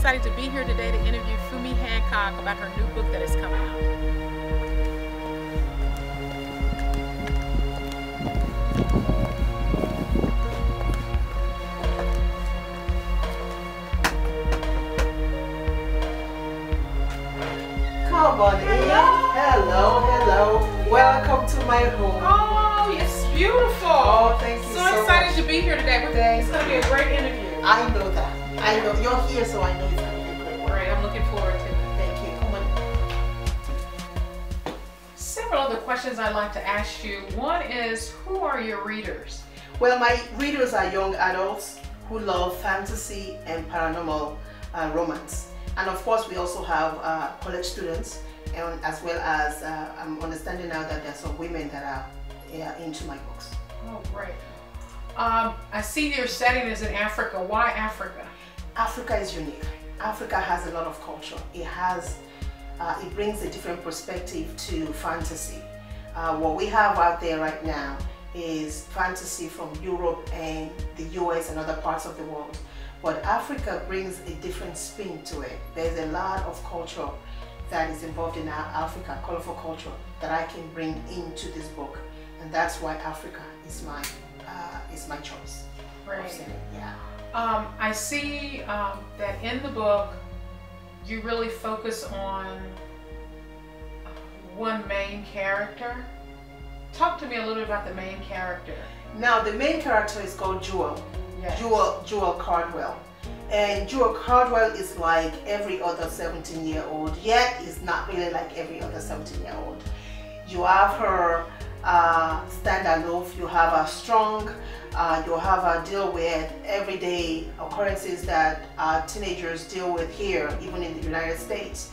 excited to be here today to interview Fumi Hancock about her new book that is coming out. Come on in. Hello. Welcome to my home. Oh, it's beautiful. Oh, thank you so excited to be here today. It's going to be a great interview. I know that. I know. You're here, so I know it's going to be a great one. Great. I'm looking forward to it. Thank you. Come on. Several other questions I'd like to ask you. One is, who are your readers? Well, my readers are young adults who love fantasy and paranormal romance. And of course, we also have college students, and as well as I'm understanding now that there are some women that are into my books. Oh, great. I see your setting is in Africa. Why Africa? Africa is unique. Africa has a lot of culture. It brings a different perspective to fantasy. What we have out there right now is fantasy from Europe and the US and other parts of the world. But Africa brings a different spin to it. There's a lot of culture that is involved in our Africa, colorful culture, that I can bring into this book. And that's why Africa is my choice. Right. Yeah. I see that in the book, you really focus on one main character. Talk to me a little bit about the main character. Now, the main character is called Jewel. Yes. Jewel Cardwell. And Jewel Cardwell is like every other 17-year-old, yet is not really like every other 17-year-old. You have her stand aloof, you have her strong, you have her deal with everyday occurrences that teenagers deal with here, even in the United States.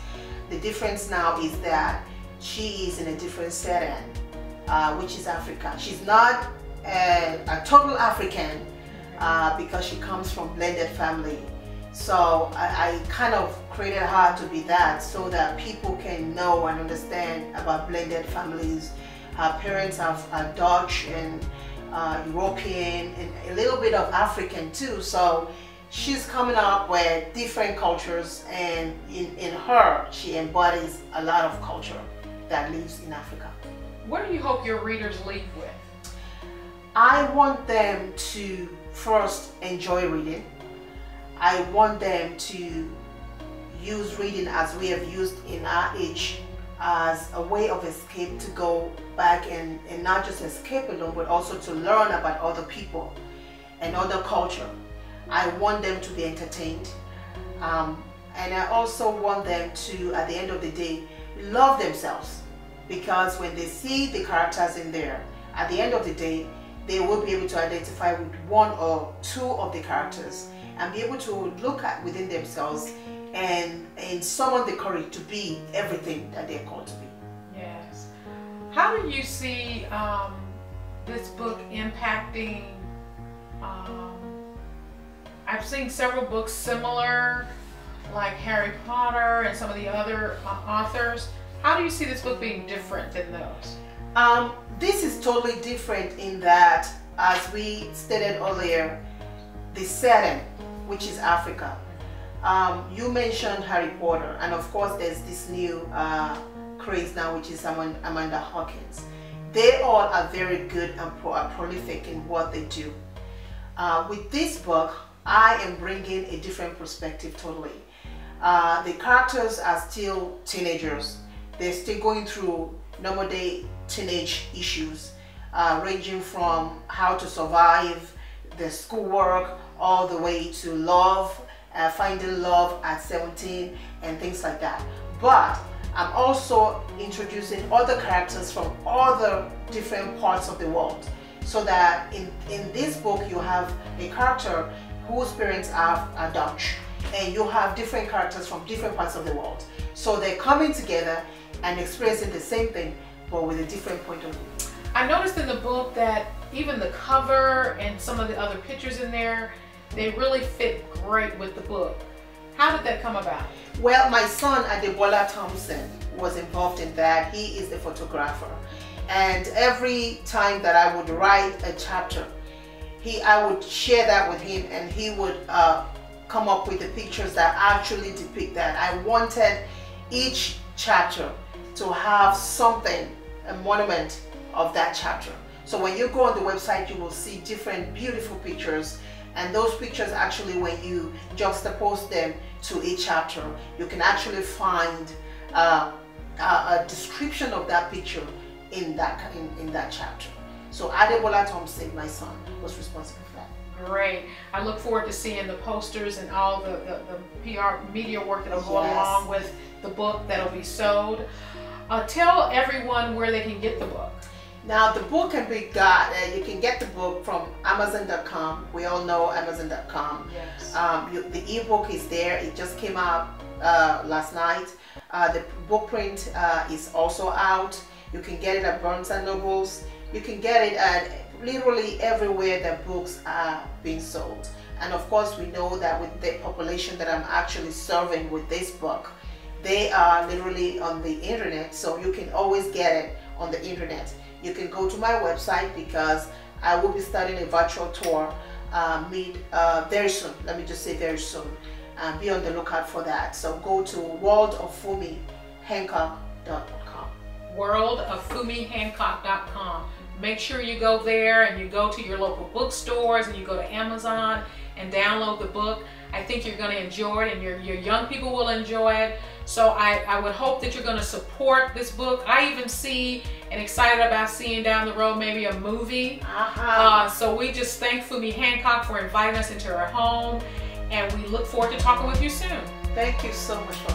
The difference now is that she is in a different setting, which is Africa. She's not a total African, because she comes from blended family. So I kind of created her to be that, so that people can know and understand about blended families. Her parents are Dutch and European and a little bit of African too. So she's coming up with different cultures, and in her, she embodies a lot of culture that lives in Africa. What do you hope your readers leave with? I want them to first enjoy reading. I want them to use reading as we have used in our age as a way of escape, to go back and not just escape alone, but also to learn about other people and other culture. I want them to be entertained, and I also want them to, at the end of the day, love themselves, because when they see the characters in there, at the end of the day, they will be able to identify with one or two of the characters and be able to look at within themselves and summon the courage to be everything that they're called to be. Yes. How do you see this book impacting? I've seen several books similar, like Harry Potter and some of the other authors. How do you see this book being different than those? This is totally different in that, as we stated earlier, the setting, which is Africa. You mentioned Harry Potter, and of course there's this new craze now, which is Amanda Hawkins. They all are very good and prolific in what they do. With this book, I am bringing a different perspective totally. The characters are still teenagers. They're still going through normal day teenage issues, ranging from how to survive the schoolwork all the way to love, finding love at 17 and things like that. But I'm also introducing other characters from other different parts of the world, so that in this book you have a character whose parents are Dutch, and you have different characters from different parts of the world. So they're coming together and experiencing the same thing, but with a different point of view. I noticed in the book that even the cover and some of the other pictures in there, they really fit great with the book. How did that come about? Well, my son, Bola Thompson, was involved in that. He is the photographer. And every time that I would write a chapter, I would share that with him, and he would come up with the pictures that actually depict that. I wanted each chapter to have something, a monument of that chapter. So when you go on the website, you will see different beautiful pictures, and those pictures actually, when you juxtapose them to each chapter, you can actually find a description of that picture in that chapter. So Bola Thompson, my son, was responsible for that. Great. I look forward to seeing the posters and all the PR media work that'll go along with the book that'll be sold. Tell everyone where they can get the book. Now the book can be got, you can get the book from Amazon.com. We all know Amazon.com. Yes. The ebook is there. It just came out last night. The book print is also out. You can get it at Barnes & Nobles. You can get it at literally everywhere that books are being sold. And of course, we know that with the population that I'm actually serving with this book, they are literally on the internet, so you can always get it on the internet. You can go to my website, because I will be starting a virtual tour very soon. Let me just say very soon. Be on the lookout for that. So go to worldoffumihancock.com. worldoffumihancock.com. Make sure you go there, and you go to your local bookstores, and you go to Amazon and download the book. I think you're going to enjoy it, and your young people will enjoy it. So I would hope that you're going to support this book. I even see and excited about seeing down the road maybe a movie. So we just thank Fumi Hancock for inviting us into her home, and we look forward to talking with you soon. Thank you so much for